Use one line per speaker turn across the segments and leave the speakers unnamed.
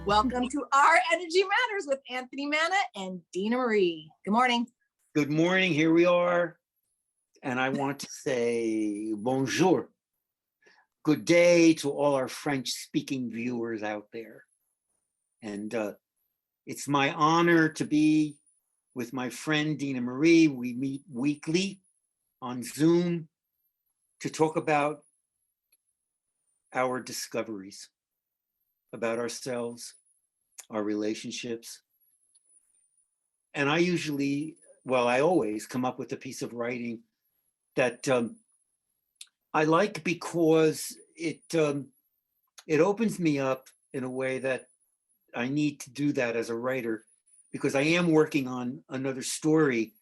Welcome to Our Energy Matters with Anthony, Manna, and Dena Marie. Good morning.
Good morning. Here we are. And I want to say bonjour. Good day to all our French-speaking viewers out there. And it's my honor to be with my friend Dena Marie. We meet weekly on Zoom to talk about our discoveries about ourselves, our relationships. And I always come up with a piece of writing that I like because it opens me up in a way that I need to do that as a writer, because I am working on another story.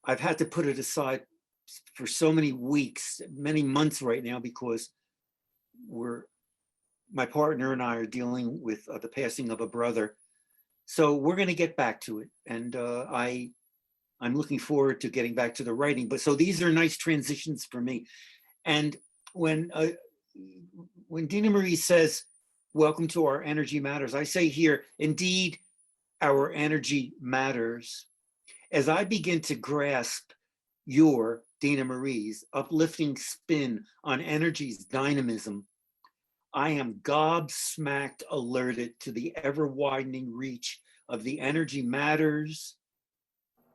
I've had to put it aside for so many weeks, many months right now, because my partner and I are dealing with the passing of a brother. So we're going to get back to it. And I'm looking forward to getting back to the writing. But so these are nice transitions for me. And when Dena Marie says, welcome to Our Energy Matters, I say here, indeed, our energy matters. As I begin to grasp your, Dena Marie's, uplifting spin on energy's dynamism, I am gobsmacked alerted to the ever-widening reach of the energy matters,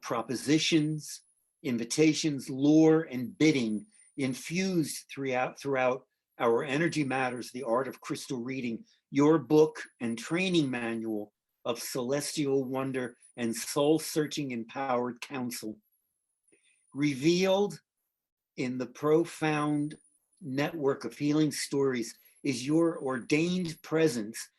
propositions, invitations, lure, and bidding infused throughout our Energy Matters, the Art of Crystal Reading, your book and training manual of celestial wonder and soul-searching empowered counsel. Revealed in the profound network of healing stories is your ordained presence,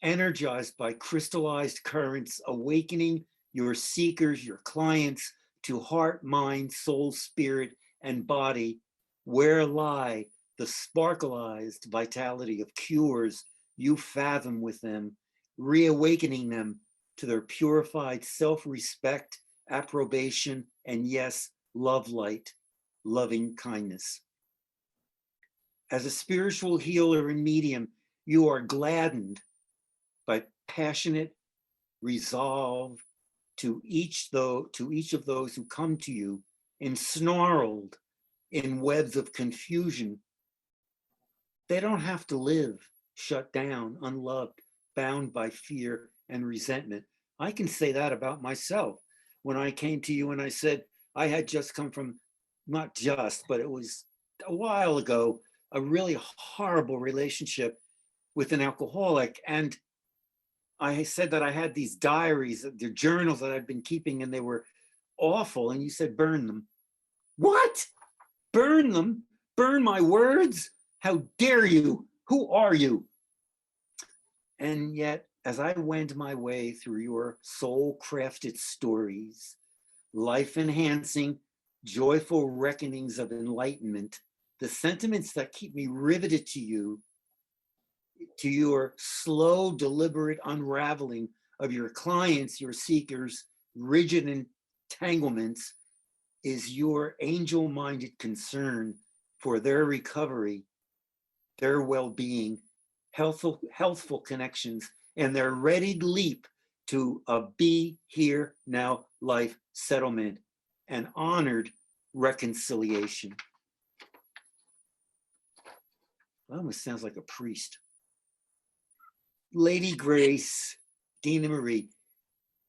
energized by crystallized currents, awakening your seekers, your clients, to heart, mind, soul, spirit, and body, where lie the sparkleized vitality of cures you fathom with them, reawakening them to their purified self-respect, approbation, and yes, love light, loving kindness. As a spiritual healer and medium, you are gladdened by passionate resolve to each of those who come to you, ensnarled in webs of confusion. They don't have to live shut down, unloved, bound by fear and resentment. I can say that about myself. When I came to you and I said I had just come from, not just, but it was a while ago, a really horrible relationship with an alcoholic. And I said that I had these diaries, the journals that I'd been keeping, and they were awful. And you said, burn them. What? Burn them? Burn my words? How dare you? Who are you? And yet, as I wend my way through your soul-crafted stories, life-enhancing, joyful reckonings of enlightenment, the sentiments that keep me riveted to you, to your slow, deliberate unraveling of your clients, your seekers' rigid entanglements, is your angel-minded concern for their recovery, their well-being, healthful connections, and their readied leap to a be here now life settlement and honored reconciliation. That almost sounds like a priest. Lady Grace, Dena Marie,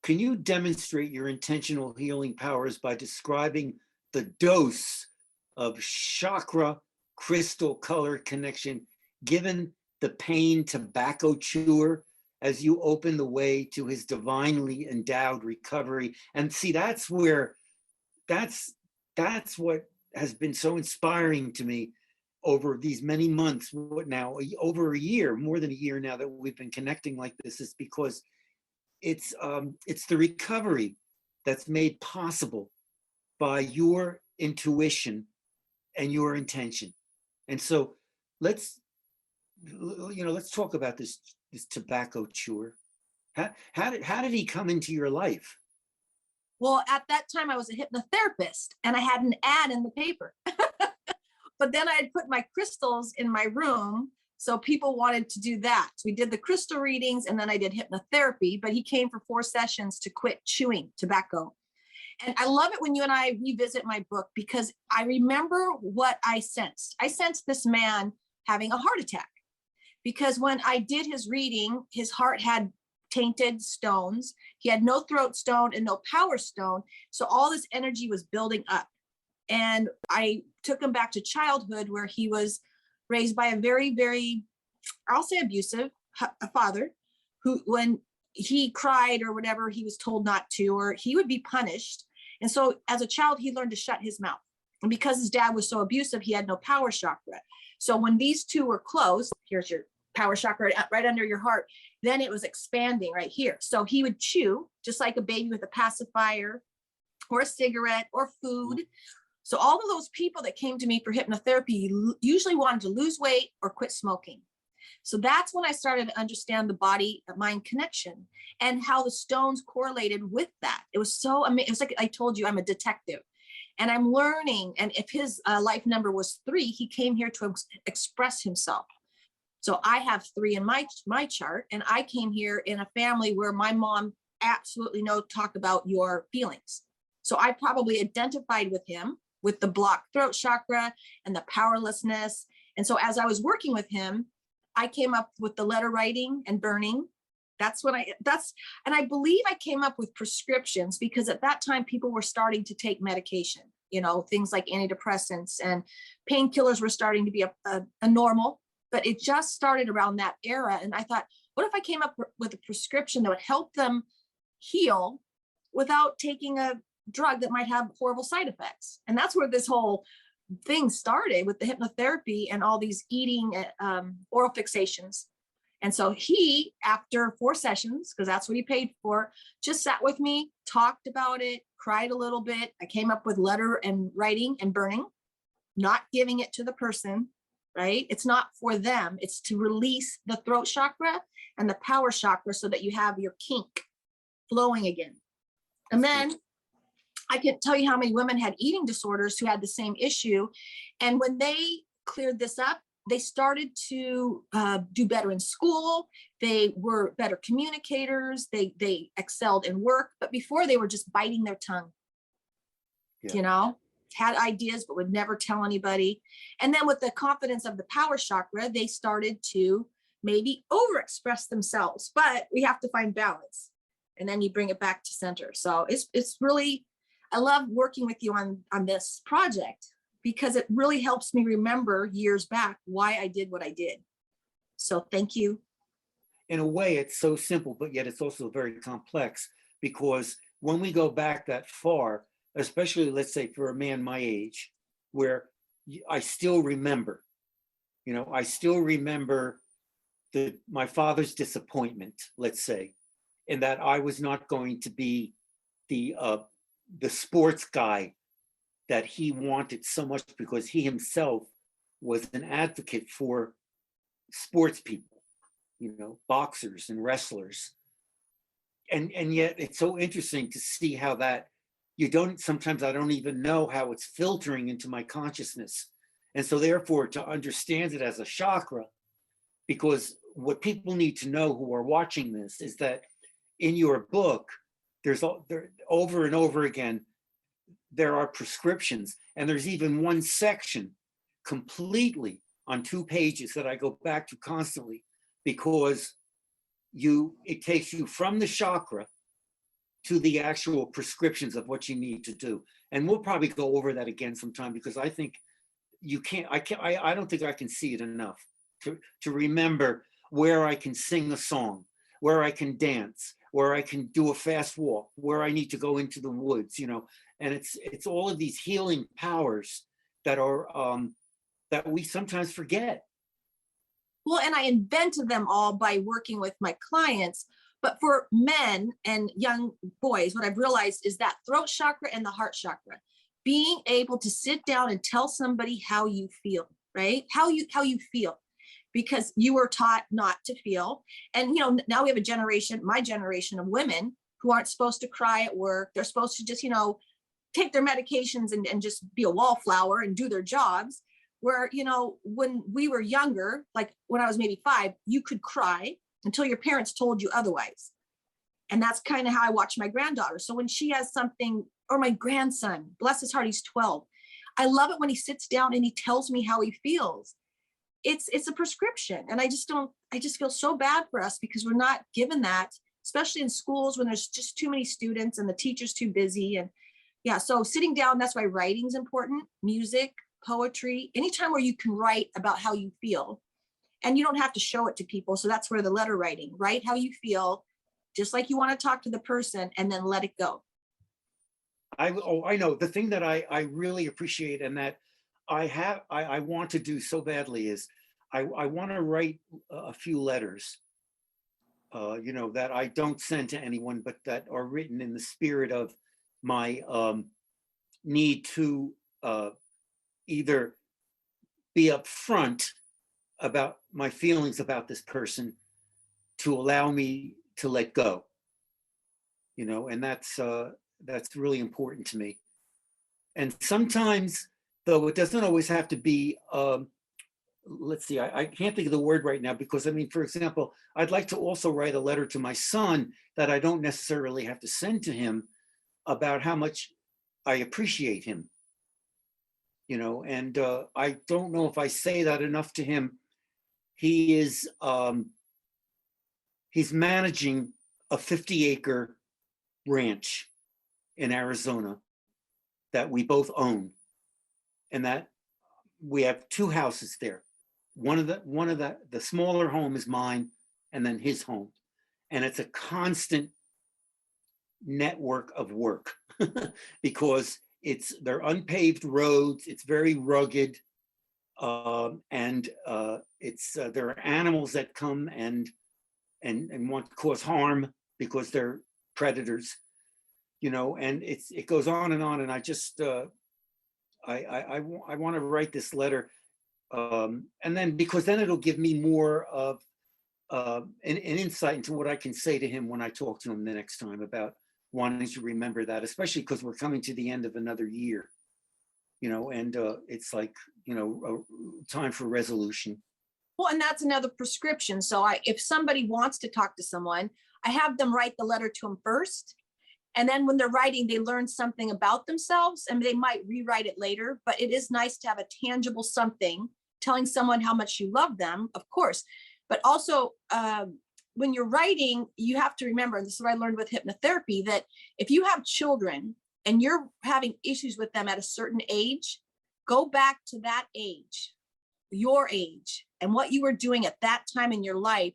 can you demonstrate your intentional healing powers by describing the dose of chakra crystal color connection given the pain tobacco chewer as you open the way to his divinely endowed recovery? And see, that's what has been so inspiring to me over these many months, what now, over a year, more than a year now that we've been connecting like this, is because it's the recovery that's made possible by your intuition and your intention. And so let's talk about this tobacco chewer. How did he come into your life?
Well, at that time I was a hypnotherapist and I had an ad in the paper. But then I had put my crystals in my room So people wanted to do that. So we did the crystal readings, and then I did hypnotherapy, but he came for 4 sessions to quit chewing tobacco. And I love it when you and I revisit my book, because I remember what I sensed. I sensed this man having a heart attack, because when I did his reading, his heart had tainted stones. He had no throat stone and no power stone. So all this energy was building up. And I took him back to childhood, where he was raised by a very, very, I'll say abusive father, who, when he cried or whatever, he was told not to, or he would be punished. And so as a child, he learned to shut his mouth. And because his dad was so abusive, he had no power chakra. So when these two were close, here's your power chakra right under your heart, then it was expanding right here. So he would chew just like a baby with a pacifier or a cigarette or food. So all of those people that came to me for hypnotherapy usually wanted to lose weight or quit smoking. So that's when I started to understand the body-mind connection and how the stones correlated with that. It was so amazing. It was like I told you, I'm a detective, and I'm learning. And if his life number was 3, he came here to express himself. So I have 3 in my chart, and I came here in a family where my mom absolutely no talk about your feelings. So I probably identified with him with the blocked throat chakra and the powerlessness. And so as I was working with him, I came up with the letter writing and burning. And I believe I came up with prescriptions, because at that time people were starting to take medication, things like antidepressants, and painkillers were starting to be a normal, but it just started around that era. And I thought, what if I came up with a prescription that would help them heal without taking a drug that might have horrible side effects? And that's where this whole thing started, with the hypnotherapy and all these eating oral fixations. And so he, after 4 sessions, because that's what he paid for, just sat with me, talked about it, cried a little bit. I came up with letter and writing and burning, not giving it to the person, right? It's not for them. It's to release the throat chakra and the power chakra so that you have your kink flowing again. And then I can't tell you how many women had eating disorders who had the same issue. And when they cleared this up, they started to do better in school. They were better communicators. They excelled in work. But before, they were just biting their tongue, had ideas, but would never tell anybody. And then with the confidence of the power chakra, they started to maybe overexpress themselves, but we have to find balance. And then you bring it back to center. So it's really, I love working with you on this project, because it really helps me remember years back why I did what I did. So thank you.
In a way, it's so simple, but yet it's also very complex, because when we go back that far, especially let's say for a man my age, where I still remember, I still remember my father's disappointment, let's say, and that I was not going to be the sports guy that he wanted so much, because he himself was an advocate for sports people, boxers and wrestlers. And yet it's so interesting to see how that sometimes I don't even know how it's filtering into my consciousness. And so therefore, to understand it as a chakra, because what people need to know who are watching this is that in your book, there over and over again, there are prescriptions, and there's even one section completely on 2 pages that I go back to constantly, because it takes you from the chakra to the actual prescriptions of what you need to do. And we'll probably go over that again sometime, because I think I don't think I can see it enough to remember where I can sing a song, where I can dance, where I can do a fast walk, where I need to go into the woods, and it's all of these healing powers that are that we sometimes forget.
Well, and I invented them all by working with my clients. But for men and young boys, what I've realized is that throat chakra and the heart chakra, being able to sit down and tell somebody how you feel, right? How you feel, because you were taught not to feel. And, now we have my generation of women who aren't supposed to cry at work. They're supposed to just, take their medications and just be a wallflower and do their jobs. where, you know, when we were younger, like when I was maybe 5, you could cry until your parents told you otherwise. And that's kind of how I watch my granddaughter. So when she has something, or my grandson, bless his heart, he's 12. I love it when he sits down and he tells me how he feels. It's a prescription. And I just feel so bad for us because we're not given that, especially in schools when there's just too many students and the teacher's too busy. And yeah, so sitting down, that's why writing's important. Music, poetry, anytime where you can write about how you feel. And you don't have to show it to people. So that's where the letter writing, write how you feel, just like you want to talk to the person, and then let it go.
I know the thing that I really appreciate and that I want to do so badly is I want to write a few letters, you know, that I don't send to anyone, but that are written in the spirit of my need to either be upfront about my feelings about this person to allow me to let go, you know, and that's really important to me. And sometimes, though, it doesn't always have to be, let's see, I can't think of the word right now because, I mean, for example, I'd like to also write a letter to my son that I don't necessarily have to send to him about how much I appreciate him, you know, and I don't know if I say that enough to him. He is, he's managing a 50-acre ranch in Arizona that we both own, and that we have 2 houses there. One of the smaller home is mine, and then his home, and it's a constant network of work because they're unpaved roads. It's very rugged, and there are animals that come and want to cause harm because they're predators, you know, and it goes on, and I just I want to write this letter, and then because then it'll give me more of an insight into what I can say to him when I talk to him the next time about wanting to remember that, especially because we're coming to the end of another year, you know, and it's like, you know, time for resolution.
Well, and that's another prescription. So if somebody wants to talk to someone, I have them write the letter to them first. And then when they're writing, they learn something about themselves and they might rewrite it later. But it is nice to have a tangible something telling someone how much you love them, of course. But also, when you're writing, you have to remember, and this is what I learned with hypnotherapy, that if you have children and you're having issues with them at a certain age, go back to that age, your age, and what you were doing at that time in your life.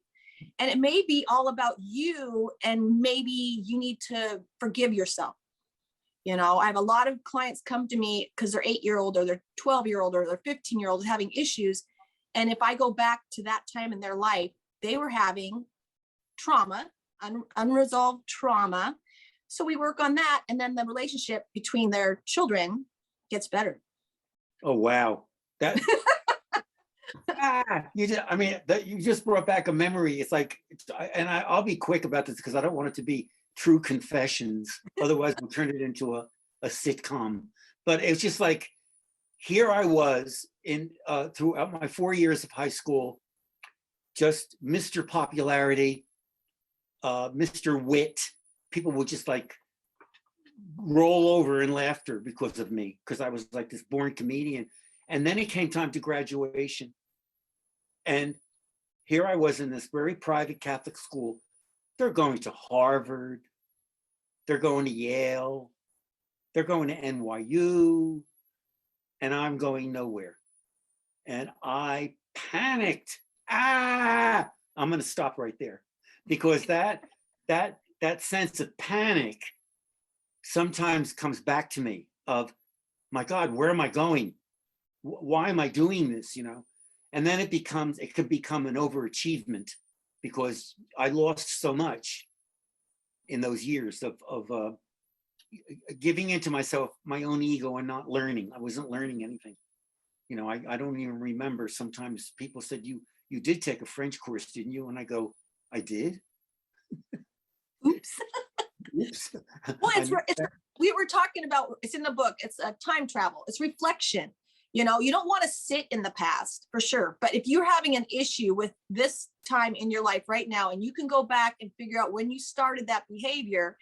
And it may be all about you, and maybe you need to forgive yourself. You know, I have a lot of clients come to me because they're 8-year-old or they're 12-year-old or they're 15-year-old having issues. And if I go back to that time in their life, they were having trauma, unresolved trauma. So we work on that. And then the relationship between their children gets better.
Oh, wow. That you just brought back a memory. It's like, I'll be quick about this because I don't want it to be true confessions. Otherwise, we'll turn it into a sitcom. But it's just like, here I was throughout my 4 years of high school, just Mr. Popularity, Mr. Wit. People would just like roll over in laughter because of me, because I was like this born comedian. And then it came time to graduation. And here I was in this very private Catholic school. They're going to Harvard. They're going to Yale. They're going to NYU. And I'm going nowhere. And I panicked. I'm going to stop right there, because that sense of panic sometimes comes back to me of, my God, where am I going? Why am I doing this? You know, and then it could become an overachievement, because I lost so much in those years of giving into myself, my own ego, and not learning. I wasn't learning anything. You know, I don't even remember. Sometimes people said, you did take a French course, didn't you? And I go, I did.
Oops.
Oops.
Well, we were talking about, it's in the book, it's a time travel, it's reflection. You know, you don't want to sit in the past for sure. But if you're having an issue with this time in your life right now, and you can go back and figure out when you started that behavior.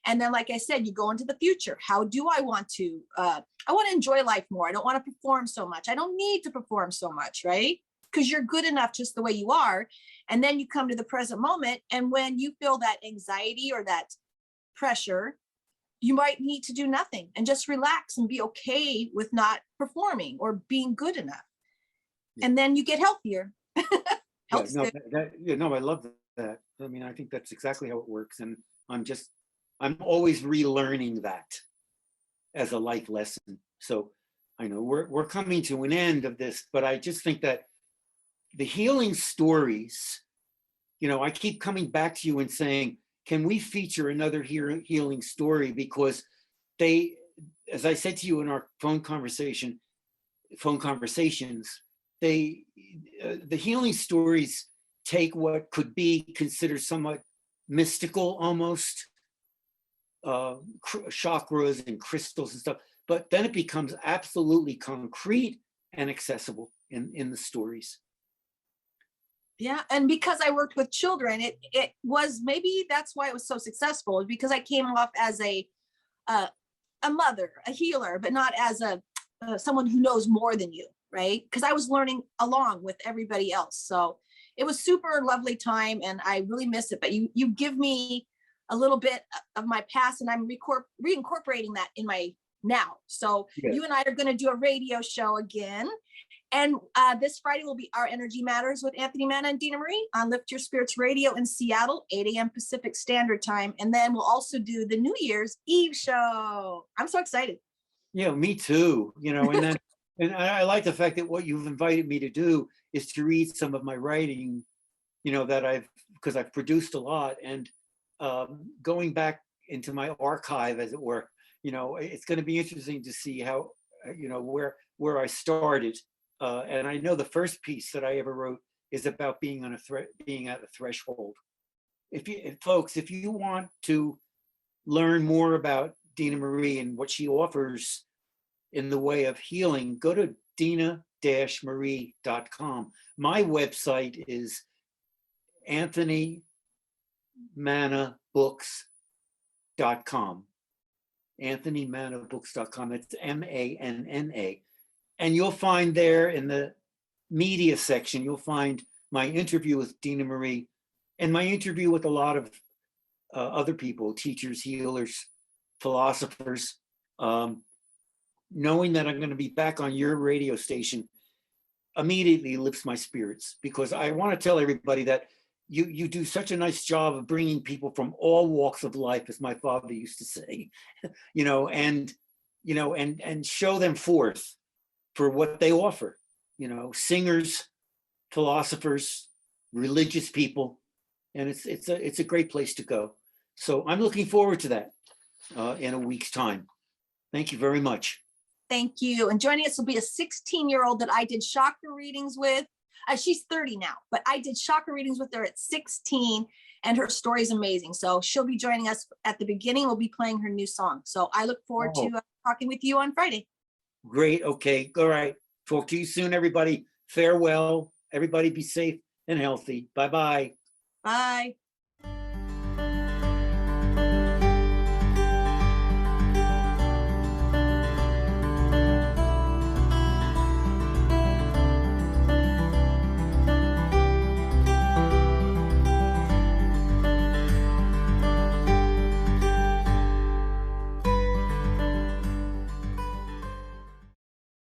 And then, like I said, you go into the future. How do I want to, I want to enjoy life more. I don't want to perform so much. I don't need to perform so much, right? Because you're good enough just the way you are. And then you come to the present moment. And when you feel that anxiety or that pressure, you might need to do nothing and just relax and be okay with not performing or being good enough. And then you get healthier.
Yeah, no, I love that. I mean, I think that's exactly how it works. And I'm always relearning that as a life lesson. So I know we're coming to an end of this, but I just think that the healing stories, you know, I keep coming back to you and saying, can we feature another healing story? Because they, as I said to you in our phone conversations, the healing stories take what could be considered somewhat mystical almost, chakras and crystals and stuff, but then it becomes absolutely concrete and accessible in the stories.
Yeah, and because I worked with children, it was, maybe that's why it was so successful, because I came off as a mother, a healer, but not as a someone who knows more than you, right? Because I was learning along with everybody else. So it was super lovely time, and I really miss it. But you give me a little bit of my past, and I'm reincorporating that in my now. So
Yeah.
you and I are going to do a radio show again. And this Friday will be Our Energy Matters with Anthony, Manna, and Dena Marie on Lift Your Spirits Radio in Seattle, 8 a.m. Pacific Standard Time. And then we'll also do the New Year's Eve show. I'm so excited.
Yeah, me too. You know, and then and I like the fact that what you've invited me to do is to read some of my writing, you know, that because I've produced a lot, and going back into my archive, as it were, you know, it's going to be interesting to see how, you know, where I started. And I know the first piece that I ever wrote is about being at a threshold. Folks, if you want to learn more about Dena Marie and what she offers in the way of healing, go to dena-marie.com. My website is anthonymannabooks.com. anthonymannabooks.com. It's MANNA. And you'll find there in the media section, you'll find my interview with Dena Marie and my interview with a lot of other people, teachers, healers, philosophers. Knowing that I'm going to be back on your radio station immediately lifts my spirits, because I want to tell everybody that you do such a nice job of bringing people from all walks of life, as my father used to say, and show them forth for what they offer, singers, philosophers, religious people, and it's a great place to go. So I'm looking forward to that in a week's time. Thank you very much.
Thank you. And joining us will be a 16-year-old that I did chakra readings with. She's 30 now, but I did chakra readings with her at 16, and her story is amazing. So she'll be joining us at the beginning. We'll be playing her new song. So I look forward to talking with you on Friday.
Great. Okay. All right. Talk to you soon, everybody. Farewell. Everybody be safe and healthy. Bye-bye.
Bye.